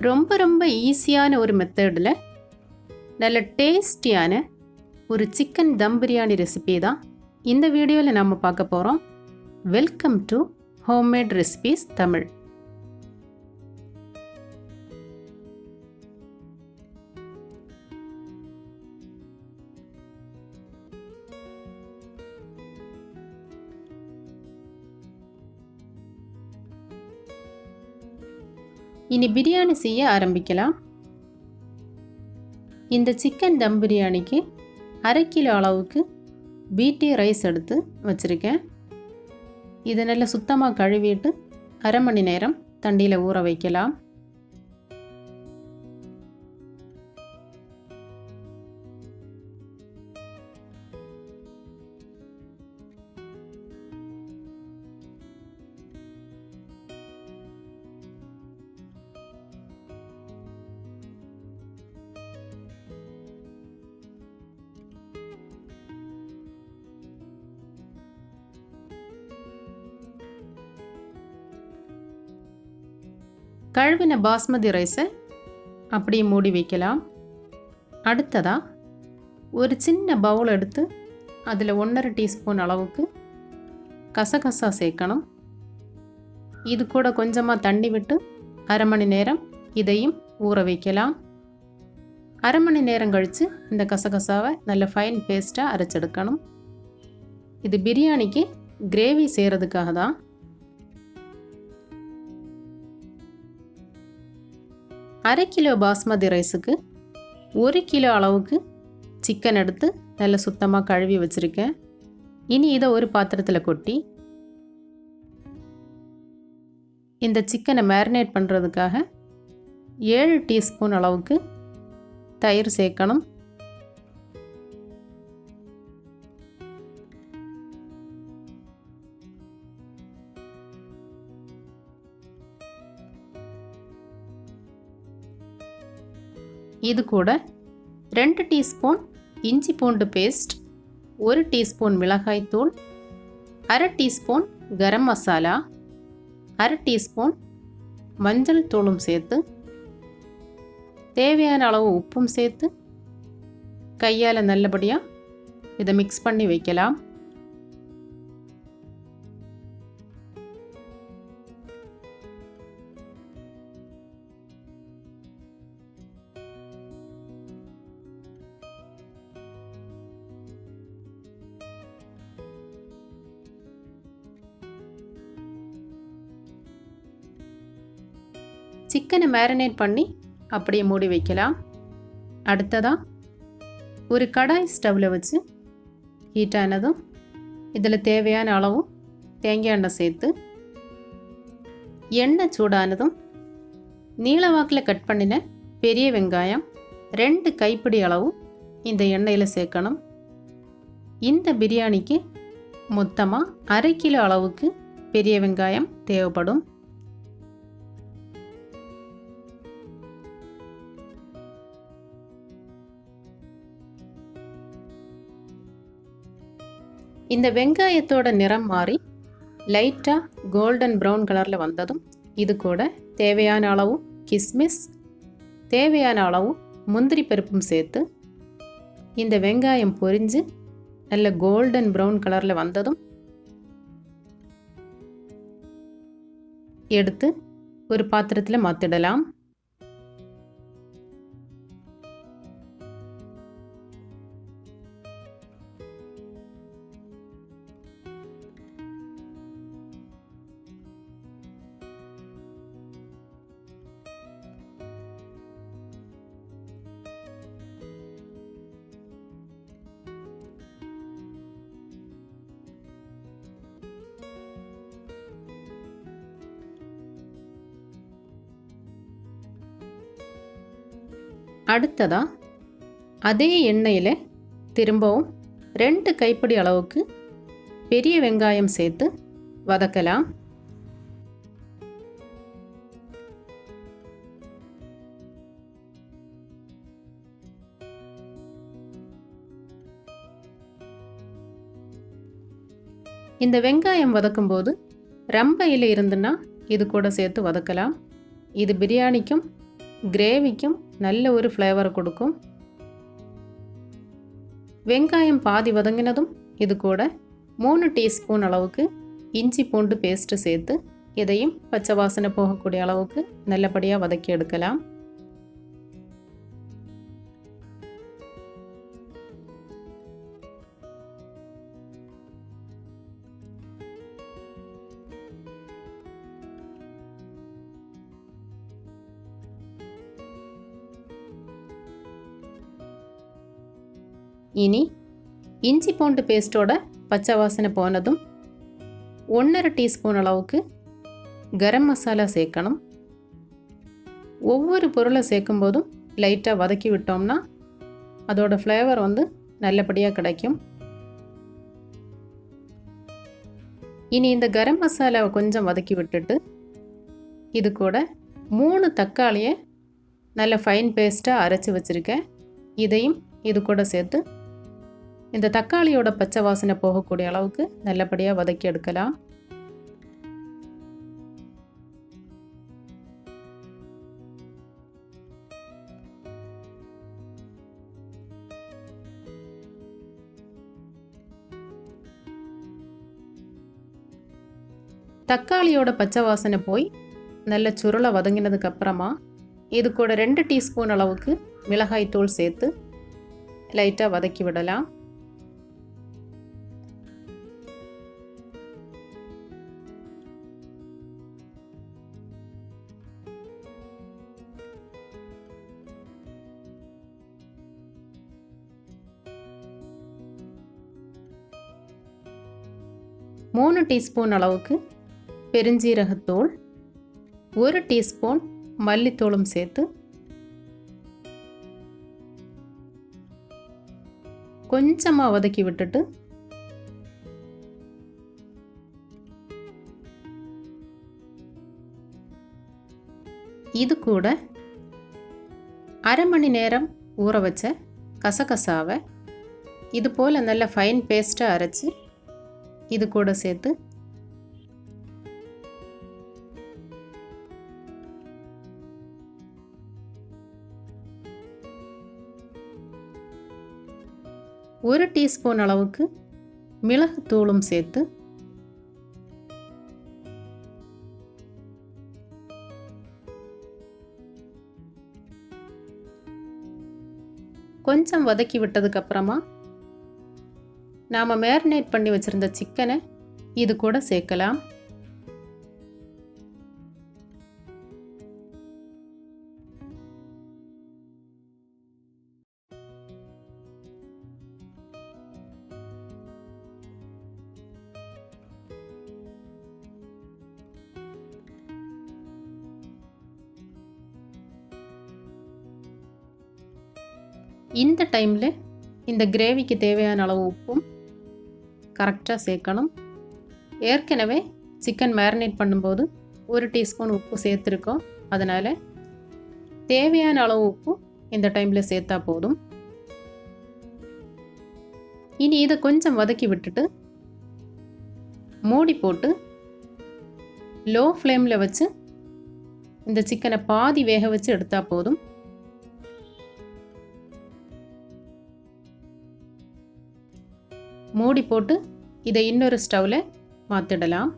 ரொம்ப ரொம்ப ஈஸியான ஒரு மெத்தடில் நல்ல டேஸ்டியான ஒரு சிக்கன் தம் பிரியாணி ரெசிபி தான் இந்த வீடியோவில் நம்ம பார்க்க போகிறோம். Welcome to homemade recipes Tamil. இனி பிரியாணி செய்ய ஆரம்பிக்கலாம். இந்த சிக்கன் தம் பிரியாணிக்கு 1/2 கிலோ அளவுக்கு பீட்டி ரைஸ் எடுத்து வச்சுருக்கேன். இதை நல்லா சுத்தமாக கழுவிட்டு 1/2 மணி நேரம் தண்ணியில் ஊற வைக்கலாம். கழுவின பாஸ்மதி ரைஸை அப்படியே மூடி வைக்கலாம். அடுத்ததாக ஒரு சின்ன பவுல் எடுத்து அதில் 1½ டீஸ்பூன் அளவுக்கு கசகசா சேர்க்கணும். இது கூட கொஞ்சமாக தண்ணி விட்டு 1/2 மணி நேரம் இதையும் ஊற வைக்கலாம். 1/2 மணி நேரம் கழித்து இந்த கசகசாவை நல்ல ஃபைன் பேஸ்ட்டாக அரைச்செடுக்கணும். இது பிரியாணிக்கு கிரேவி செய்கிறதுக்காக தான். அரை கிலோ பாஸ்மதி ரைஸுக்கு 1 கிலோ அளவுக்கு சிக்கன் எடுத்து நல்லா சுத்தமாக கழுவி வச்சுருக்கேன். இனி இதை ஒரு பாத்திரத்தில் கொட்டி இந்த சிக்கனை மேரினேட் பண்ணுறதுக்காக 7 டீஸ்பூன் அளவுக்கு தயிர் சேர்க்கணும். இது கூட 2 டீஸ்பூன் இஞ்சி பூண்டு பேஸ்ட், 1 டீஸ்பூன் மிளகாய்த்தூள், 1/2 டீஸ்பூன் கரம் மசாலா, 1/2 டீஸ்பூன் மஞ்சள் தூளும் சேர்த்து தேவையான அளவு உப்பும் சேர்த்து கையால் நல்லபடியாக இதை மிக்ஸ் பண்ணி வைக்கலாம். சிக்கனை மேரினேட் பண்ணி அப்படியே மூடி வைக்கலாம். அடுத்ததாக ஒரு கடாய் ஸ்டவ்வில் வச்சு ஹீட் ஆனதும் இதில் தேவையான அளவு தேங்காய் எண்ணெய் சேர்த்து எண்ணெய் சூடானதும் நீளவாக்கில் கட் பண்ணின பெரிய வெங்காயம் 2 கைப்பிடி அளவு இந்த எண்ணெயில் சேர்க்கணும். இந்த பிரியாணிக்கு மொத்தமாக 1/2 கிலோ அளவுக்கு பெரிய வெங்காயம் தேவைப்படும். இந்த வெங்காயத்தோட நிறம் மாறி லைட்டாக கோல்டன் ப்ரௌன் கலரில் வந்ததும் இது கூட தேவையான அளவு கிஸ்மிஸ், தேவையான அளவு முந்திரி பருப்பும் சேர்த்து இந்த வெங்காயம் பொரிஞ்சு நல்ல கோல்டன் ப்ரௌன் கலரில் வந்ததும் எடுத்து ஒரு பாத்திரத்தில் மாற்றிடலாம். அடுத்ததாக அதே எண்ணெயில் திரும்பவும் 2 கைப்பிடி அளவுக்கு பெரிய வெங்காயம் சேர்த்து வதக்கலாம். இந்த வெங்காயம் வதக்கும்போது ரம்ப இலை இருந்துன்னா இது கூட சேர்த்து வதக்கலாம். இது பிரியாணிக்கும் கிரேவிக்கும் நல்ல ஒரு ஃப்ளேவர் கொடுக்கும். வெங்காயம் பாதி வதங்கினதும் இது கூட 3 டீஸ்பூன் அளவுக்கு இஞ்சி பூண்டு பேஸ்ட்டு சேர்த்து இதையும் பச்சை வாசனை போகக்கூடிய அளவுக்கு நல்லபடியாக வதக்கி எடுக்கலாம். இனி இஞ்சி பூண்டு பேஸ்ட்டோட பச்சை வாசனை போனதும் 1/2 டீஸ்பூன் அளவுக்கு கரம் மசாலா சேர்க்கணும். ஒவ்வொரு பொருளை சேர்க்கும் போதும் லைட்டாக வதக்கி விட்டோம்னா அதோட ஃப்ளேவர் நல்லபடியாக கிடைக்கும். இனி இந்த கரம் மசாலாவை கொஞ்சம் வதக்கி விட்டுட்டு இது கூட 3 தக்காளியை நல்ல ஃபைன் பேஸ்ட்டாக அரைச்சி வச்சுருக்கேன். இதையும் இது கூட சேர்த்து இந்த தக்காளியோட பச்சை வாசனை போகக்கூடிய அளவுக்கு நல்லபடியாக வதக்கி எடுக்கலாம். தக்காளியோட பச்சை வாசனை போய் நல்ல சுருளை வதங்கினதுக்கு அப்புறமா இது கூட 2 டீஸ்பூன் அளவுக்கு மிளகாய் தூள் சேர்த்து லைட்டாக வதக்கி விடலாம். மூணு டீஸ்பூன் அளவுக்கு பெருஞ்சீரகத்தூள், 1 டீஸ்பூன் மல்லித்தூளும் சேர்த்து கொஞ்சமாக வதக்கி விட்டுட்டு இது கூட அரை மணி நேரம் ஊற வச்ச கசகசாவை இது போல் நல்ல ஃபைன் பேஸ்ட்டாக அரைச்சி இது கூட சேர்த்து ஒரு டீஸ்பூன் அளவுக்கு மிளகுத்தூளும் சேர்த்து கொஞ்சம் வதக்கி விட்டதுக்கு அப்புறமா நாம மேரினேட் பண்ணி வச்சிருந்த சிக்கனை இது கூட சேர்க்கலாம். இந்த டைமில் இந்த கிரேவிக்கு தேவையான அளவு உப்பும் கரெக்டாக சேர்க்கணும். ஏற்கனவே சிக்கன் மேரினேட் பண்ணும்போது 1 டீஸ்பூன் உப்பு சேர்த்துருக்கோம். அதனால் தேவையான அளவு உப்பு இந்த டைமில் சேர்த்தா போதும். இனி இதை கொஞ்சம் வதக்கி விட்டுட்டு மூடி போட்டு லோ ஃப்ளேமில் வச்சு இந்த சிக்கனை பாதி வேக வச்சு எடுத்தால் போதும். மூடி போட்டு இதை இன்னொரு ஸ்டவ்வில் மாற்றிடலாம்.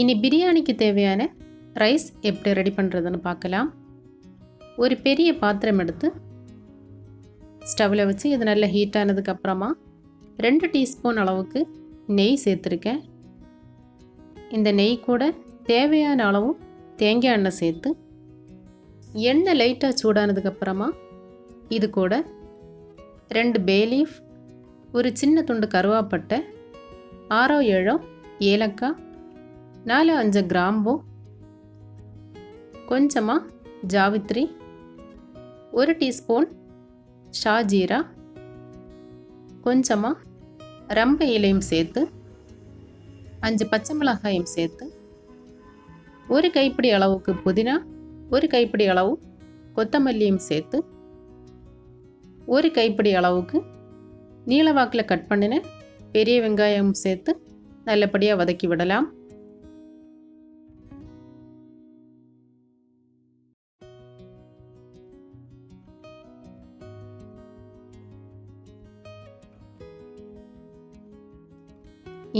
இனி பிரியாணிக்கு தேவையான ரைஸ் எப்படி ரெடி பண்ணுறதுன்னு பார்க்கலாம். ஒரு பெரிய பாத்திரம் எடுத்து ஸ்டவ்வில் வச்சு இது நல்லா ஹீட் ஆனதுக்கு அப்புறமா 2 டீஸ்பூன் அளவுக்கு நெய் சேர்த்துருக்கேன். இந்த நெய் கூட தேவையான அளவு தேங்காய் எண்ணெய் சேர்த்து எண்ணெய் லைட்டாக சூடானதுக்கப்புறமா இது கூட 2 பே லீஃப், ஒரு சின்ன துண்டு கருவாப்பட்டை, 6-7 ஏலக்காய், 4-5 கிராம்பு, கொஞ்சமாக ஜாவித்ரி, 1 டீஸ்பூன் ஷாஜீரா, கொஞ்சமாக ரம்ப இலையும் சேர்த்து 5 பச்சை மிளகாயும் சேர்த்து 1 கைப்பிடி அளவுக்கு புதினா, 1 கைப்பிடி அளவு கொத்தமல்லியும் சேர்த்து 1 கைப்பிடி அளவுக்கு நீளவாக்கில் கட் பண்ணின பெரிய வெங்காயம் சேர்த்து நல்லபடியாக வதக்கி விடலாம்.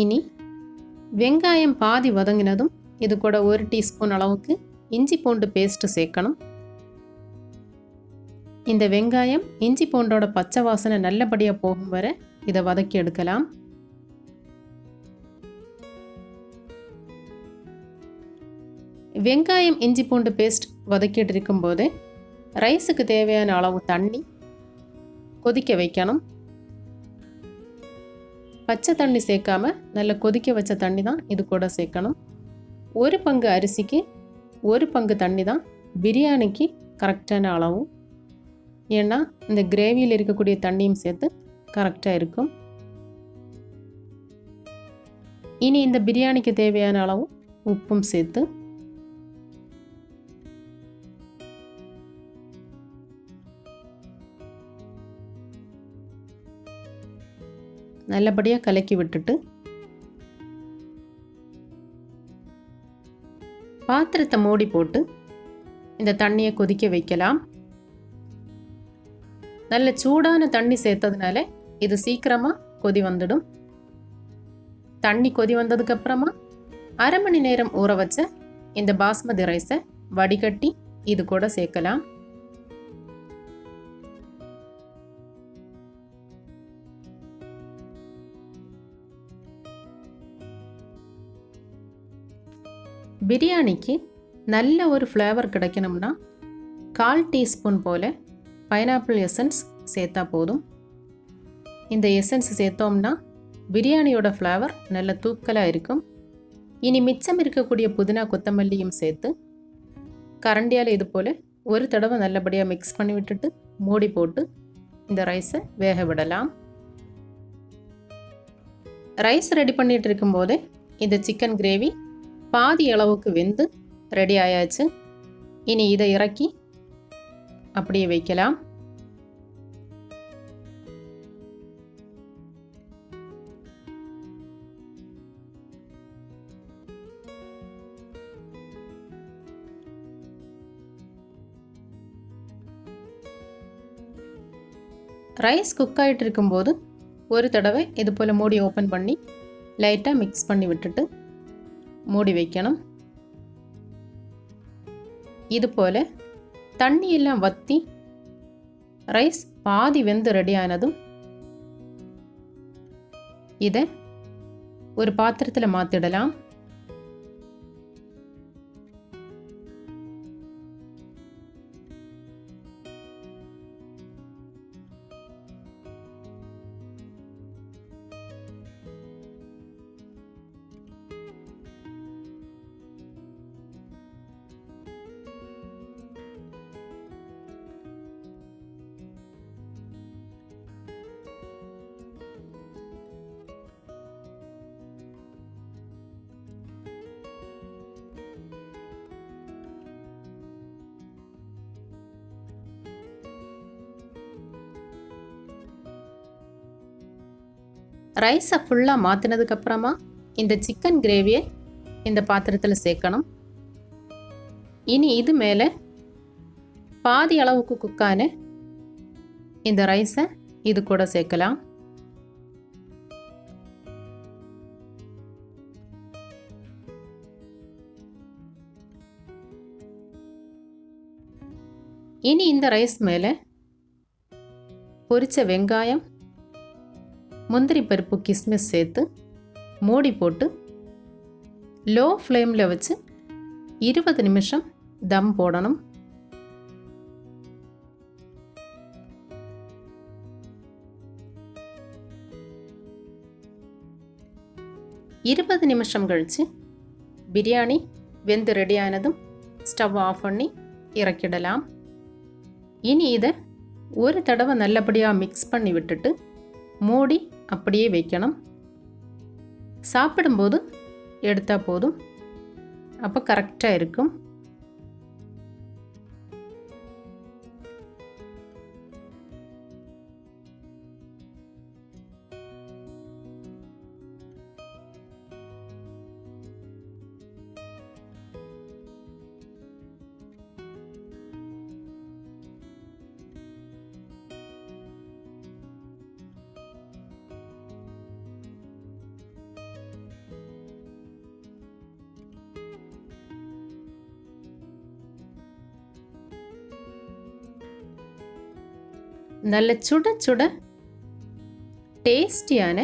இனி வெங்காயம் பாதி வதங்கினதும் இது கூட 1 டீஸ்பூன் அளவுக்கு இஞ்சி பூண்டு பேஸ்ட்டு சேர்க்கணும். இந்த வெங்காயம் இஞ்சி பூண்டோட பச்சை வாசனை நல்லபடியாக போகும் வரை இதை வதக்கி எடுக்கலாம். வெங்காயம் இஞ்சி பூண்டு பேஸ்ட் வதக்கிட்டு இருக்கும்போது ரைஸுக்கு தேவையான அளவு தண்ணி கொதிக்க வைக்கணும். பச்சை தண்ணி சேர்க்காம நல்ல கொதிக்க வச்ச தண்ணி தான் இது கூட சேர்க்கணும். 1 பங்கு அரிசிக்கு 1 பங்கு தண்ணி தான் பிரியாணிக்கு கரெக்டான அளவு. ஏன்னா இந்த கிரேவியில் இருக்கக்கூடிய தண்ணியும் சேர்த்து கரெக்டாக இருக்கும். இனி இந்த பிரியாணிக்கு தேவையான அளவு உப்பும் சேர்த்து நல்லபடியாக கலக்கி விட்டுட்டு பாத்திரத்தை மூடி போட்டு இந்த தண்ணியை கொதிக்க வைக்கலாம். நல்ல சூடான தண்ணி சேர்த்ததுனால இது சீக்கிரமாக கொதி வந்துடும். தண்ணி கொதி வந்ததுக்கப்புறமா 1/2 மணி நேரம் ஊற வச்ச இந்த பாஸ்மதி ரைஸை வடிகட்டி இது கூட சேர்க்கலாம். பிரியாணிக்கு நல்ல ஒரு ஃப்ளேவர் கிடைக்கணும்னா 1/4 டீஸ்பூன் போல் பைனாப்பிள் எசன்ஸ் சேர்த்தா போதும். இந்த எசன்ஸ் சேர்த்தோம்னா பிரியாணியோட ஃப்ளேவர் நல்ல தூக்கலாக இருக்கும். இனி மிச்சம் இருக்கக்கூடிய புதினா கொத்தமல்லியும் சேர்த்து கரண்டியால் இது போல் ஒரு தடவை நல்லபடியாக மிக்ஸ் பண்ணி விட்டுட்டு மூடி போட்டு இந்த ரைஸை வேக விடலாம். ரைஸ் ரெடி பண்ணிட்டு இருக்கும்போது இந்த சிக்கன் கிரேவி பாதி அளவுக்கு வெந்து ரெடி ஆயாச்சு. இனி இதை இறக்கி அப்படியே வைக்கலாம். ரைஸ் குக் ஆகிட்டு இருக்கும்போது ஒரு தடவை இது போல் மூடி ஓப்பன் பண்ணி லைட்டாக மிக்ஸ் பண்ணி விட்டுட்டு மூடி வைக்கணும். இது போல் தண்ணியெல்லாம் வற்றி ரைஸ் பாதி வெந்து ரெடி ஆனதும் இதை ஒரு பாத்திரத்தில் மாற்றிடலாம். ரைஸை ஃபுல்லாக மாற்றினதுக்கப்புறமா இந்த சிக்கன் கிரேவியை இந்த பாத்திரத்தில் சேர்க்கணும். இனி இது மேலே பாதி அளவுக்கு குக்கான இந்த ரைஸை இது கூட சேர்க்கலாம். இனி இந்த ரைஸ் மேலே பொரிச்ச வெங்காயம், முந்திரி பருப்பு, கிஸ்மிஸ் சேர்த்து மூடி போட்டு லோ ஃப்ளேமில் வச்சு 20 நிமிஷம் தம் போடணும். இருபது நிமிஷம் கழித்து பிரியாணி வெந்து ரெடி ஆனதும் ஸ்டவ் ஆஃப் பண்ணி இறக்கிடலாம். இனி இதை ஒரு தடவை நல்லபடியாக மிக்ஸ் பண்ணி விட்டுட்டு மூடி அப்படியே வைக்கணும். சாப்பிடும்போது எடுத்தால் போதும், அப்போ கரெக்டாக இருக்கும். நல்ல சுட சுட டேஸ்டியான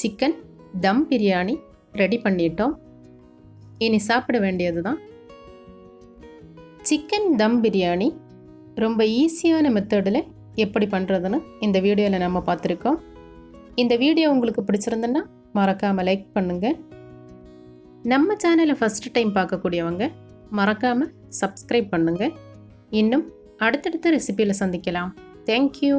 சிக்கன் தம் பிரியாணி ரெடி பண்ணிட்டோம். இனி சாப்பிட வேண்டியது தான். சிக்கன் தம் பிரியாணி ரொம்ப ஈஸியான மெத்தடில் எப்படி பண்ணுறதுன்னு இந்த வீடியோவில் நம்ம பார்த்துருக்கோம். இந்த வீடியோ உங்களுக்கு பிடிச்சிருந்துன்னா மறக்காமல் லைக் பண்ணுங்கள். நம்ம சேனலை ஃபஸ்ட்டு டைம் பார்க்கக்கூடியவங்க மறக்காமல் சப்ஸ்கிரைப் பண்ணுங்கள். இன்னும் அடுத்தடுத்த ரெசிபியில் சந்திக்கலாம். தேங்க்யூ.